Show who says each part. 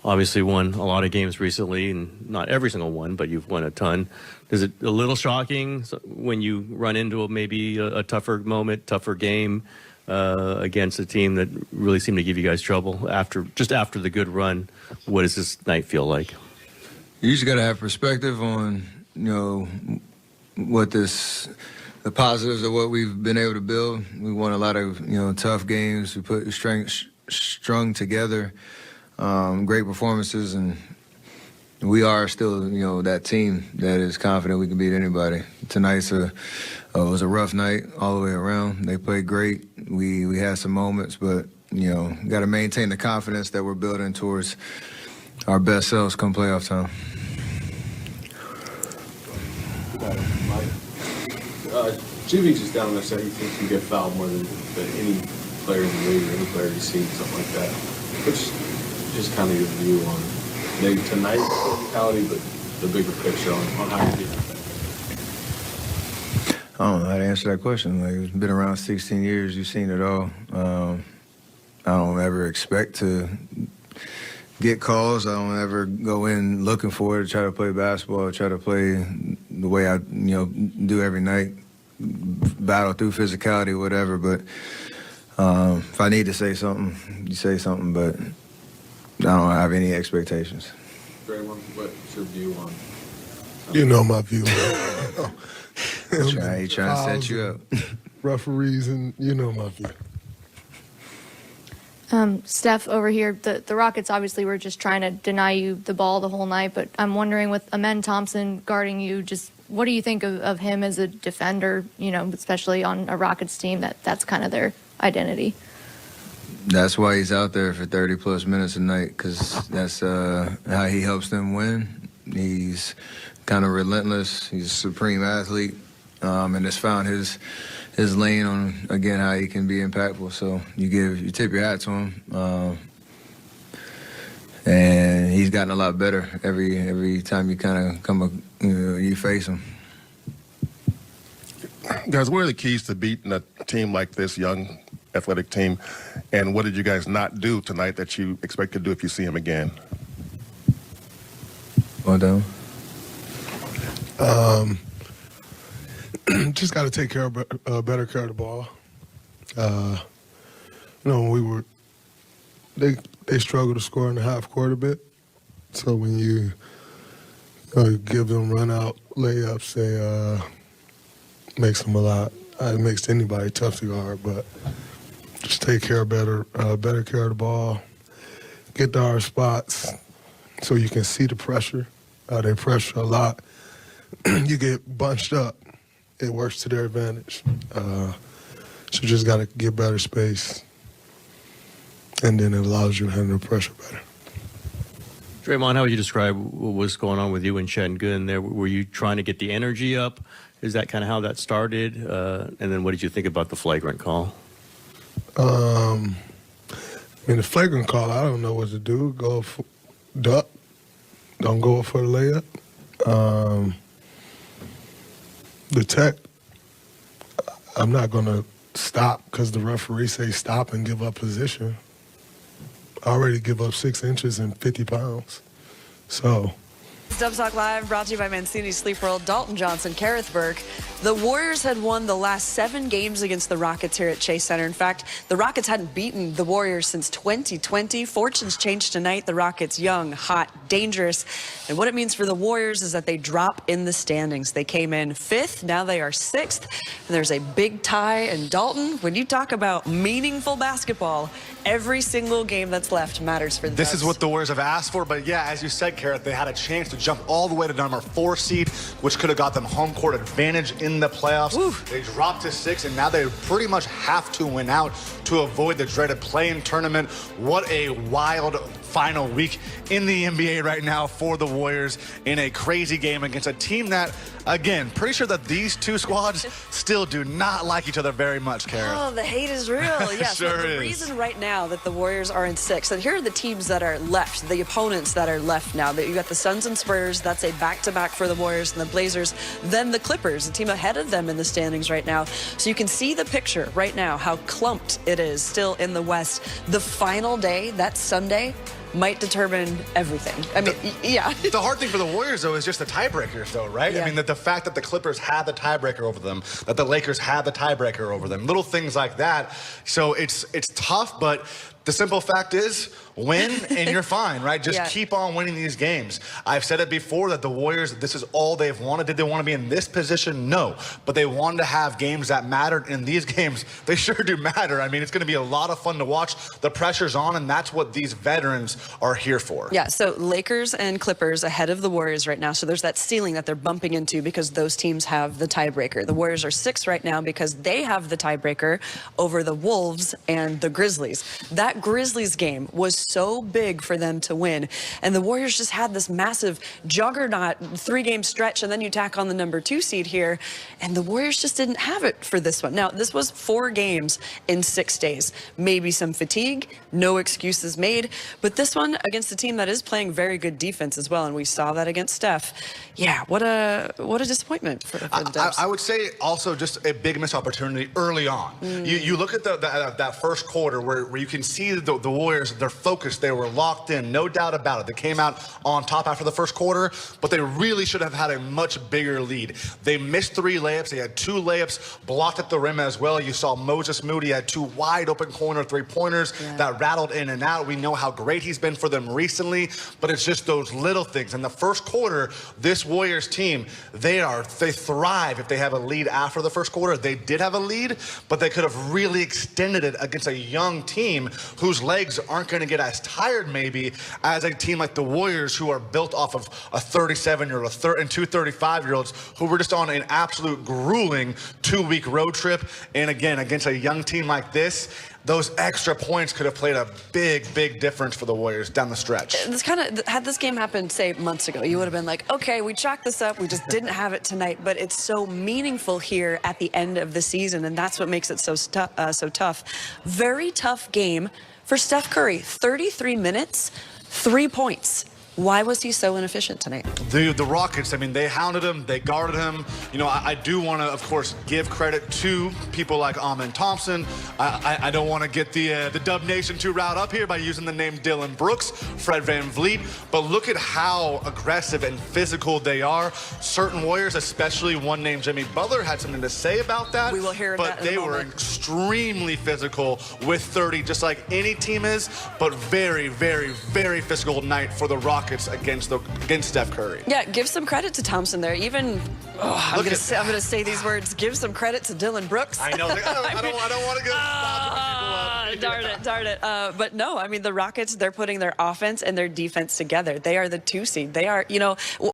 Speaker 1: obviously won a lot of games recently, and not every single one, but you've won a ton. Is it a little shocking when you run into maybe a tougher moment, tougher game against a team that really seemed to give you guys trouble after the good run? What does this night feel like?
Speaker 2: You just got to have perspective on, what the positives of what we've been able to build. We won a lot of, tough games. We put strung together, great performances, and we are still, that team that is confident we can beat anybody. Tonight's was a rough night all the way around. They played great. We had some moments, but, got to maintain the confidence that we're building towards our best selves come playoff time.
Speaker 3: Jimmy's just down there saying he thinks you get fouled more than any player in the league or any player you've seen, something like that. Which just kind of your view on maybe tonight's physicality, but the bigger picture on how you do that.
Speaker 2: I don't know how to answer that question. It's been around 16 years. You've seen it all. I don't ever expect to get calls. I don't ever go in looking for it, try to play basketball, try to play the way I, do every night, battle through physicality, whatever. But if I need to say something, you say something, but I don't have any expectations.
Speaker 3: Draymond, what's your view on?
Speaker 4: You know my view.
Speaker 2: He trying to set you up.
Speaker 4: Referees, and you know my view.
Speaker 5: Steph, over here, the Rockets obviously were just trying to deny you the ball the whole night, but I'm wondering with Amen Thompson guarding you, just what do you think of him as a defender, especially on a Rockets team that's kind of their identity?
Speaker 2: That's why he's out there for 30-plus minutes a night, because that's how he helps them win. He's kind of relentless. He's a supreme athlete, and has found his lane on, again, how he can be impactful. So you tip your hat to him, and he's gotten a lot better every time you kind of you face him.
Speaker 6: Guys, what are the keys to beating a team like this, young, athletic team, and what did you guys not do tonight that you expect to do if you see him again?
Speaker 2: Well done.
Speaker 4: Just got to take better care of the ball. When they struggled to score in the half court a bit. So when you give them run out layups, they makes them a lot. It makes anybody tough to guard, but just take better care of the ball, get to our spots, so you can see the pressure. They pressure a lot. You get bunched up. It works to their advantage. So just got to get better space, and then it allows you to handle the pressure better.
Speaker 1: Draymond, how would you describe what was going on with you and Şengün there? Were you trying to get the energy up? Is that kind of how that started? And then what did you think about the flagrant call?
Speaker 4: The flagrant call, I don't know what to do. Go for duck. Don't go for the layup. The tech, I'm not going to stop because the referee say stop and give up position. I already give up 6 inches and 50 pounds. So.
Speaker 7: Dubs Talk Live brought to you by Mancini Sleep World, Dalton Johnson, Kareth Burke. The Warriors had won the last 7 games against the Rockets here at Chase Center. In fact, the Rockets hadn't beaten the Warriors since 2020. Fortunes changed tonight. The Rockets young, hot, dangerous. And what it means for the Warriors is that they drop in the standings. They came in 5th. Now they are 6th. And there's a big tie. And Dalton, when you talk about meaningful basketball, every single game that's left matters for the
Speaker 8: This
Speaker 7: Dubs.
Speaker 8: is what the Warriors have asked for, but yeah, as you said, Kareth, they had a chance to jump all the way to number 4 seed, which could have got them home court advantage in the playoffs.
Speaker 7: Woo.
Speaker 8: They dropped to 6, and now they pretty much have to win out to avoid the dreaded play-in tournament. What a wild final week in the NBA right now for the Warriors in a crazy game against a team that, again, pretty sure that these two squads still do not like each other very much, Kareth.
Speaker 7: Oh, the hate is real. Yes,
Speaker 8: Sure
Speaker 7: but the
Speaker 8: is.
Speaker 7: reason right now that the Warriors are in 6th, and here are the teams that are left, the opponents that are left now. You got the Suns and Spurs. That's a back-to-back for the Warriors and the Blazers. Then the Clippers, the team ahead of them in the standings right now. So you can see the picture right now, how clumped it is still in the West. The final day, that Sunday, might determine everything. I mean, yeah.
Speaker 8: The hard thing for the Warriors, though, is just the tiebreakers, though, right?
Speaker 7: Yeah.
Speaker 8: I mean, the fact that the Clippers had the tiebreaker over them, that the Lakers had the tiebreaker over them, little things like that. So it's tough, but the simple fact is, win and you're fine, right? Just keep on winning these games. I've said it before that the Warriors, this is all they've wanted. Did they want to be in this position? No. But they wanted to have games that mattered. In these games, they sure do matter. I mean, it's going to be a lot of fun to watch. The pressure's on, and that's what these veterans are here for.
Speaker 7: Yeah, so Lakers and Clippers ahead of the Warriors right now. So there's that ceiling that they're bumping into because those teams have the tiebreaker. The Warriors are 6 right now because they have the tiebreaker over the Wolves and the Grizzlies. That Grizzlies game was so big for them to win. And the Warriors just had this massive juggernaut 3-game stretch, and then you tack on the number 2 seed here, and the Warriors just didn't have it for this one. Now, this was 4 games in 6 days. Maybe some fatigue, no excuses made, but this one against a team that is playing very good defense as well, and we saw that against Steph. Yeah, what a disappointment for the Dubs.
Speaker 8: I would say also just a big missed opportunity early on. You look at that first quarter where you can see the Warriors, they're focused, they were locked in, no doubt about it. They came out on top after the first quarter, but they really should have had a much bigger lead. They missed 3 layups. They had 2 layups blocked at the rim as well. You saw Moses Moody had 2 wide open corner 3-pointers that rattled in and out. We know how great he's been for them recently, but it's just those little things. In the first quarter, this Warriors team, they thrive if they have a lead after the first quarter. They did have a lead, but they could have really extended it against a young team whose legs aren't going to get as tired maybe as a team like the Warriors, who are built off of a 37-year-old and 2 35-year-olds who were just on an absolute grueling 2-week road trip. And again, against a young team like this, those extra points could have played a big difference for the Warriors down the stretch.
Speaker 7: This had this game happened, say, months ago, you would have been like, okay, we chalked this up, we just didn't have it tonight, but it's so meaningful here at the end of the season, and that's what makes it so tough. Very tough game for Steph Curry. 33 minutes, 3 points. Why was he so inefficient tonight?
Speaker 8: The Rockets, I mean, they hounded him, they guarded him. You know, I do want to, of course, give credit to people like Amen Thompson. I don't want to get the Dub Nation too riled up here by using the name Dylan Brooks, Fred VanVleet, but look at how aggressive and physical they are. Certain Warriors, especially one named Jimmy Butler, had something to say about that.
Speaker 7: We will hear
Speaker 8: but
Speaker 7: that in a
Speaker 8: they were
Speaker 7: moment.
Speaker 8: extremely physical with 30, just like any team is, but very physical night for the Rockets against Steph Curry.
Speaker 7: Yeah, give some credit to Thompson there. Even, I'm going to say these words, give some credit to Dylan Brooks.
Speaker 8: I know. I don't want to go.
Speaker 7: Darn it. But no, I mean, the Rockets, they're putting their offense and their defense together. They are the 2 seed. They are, you know,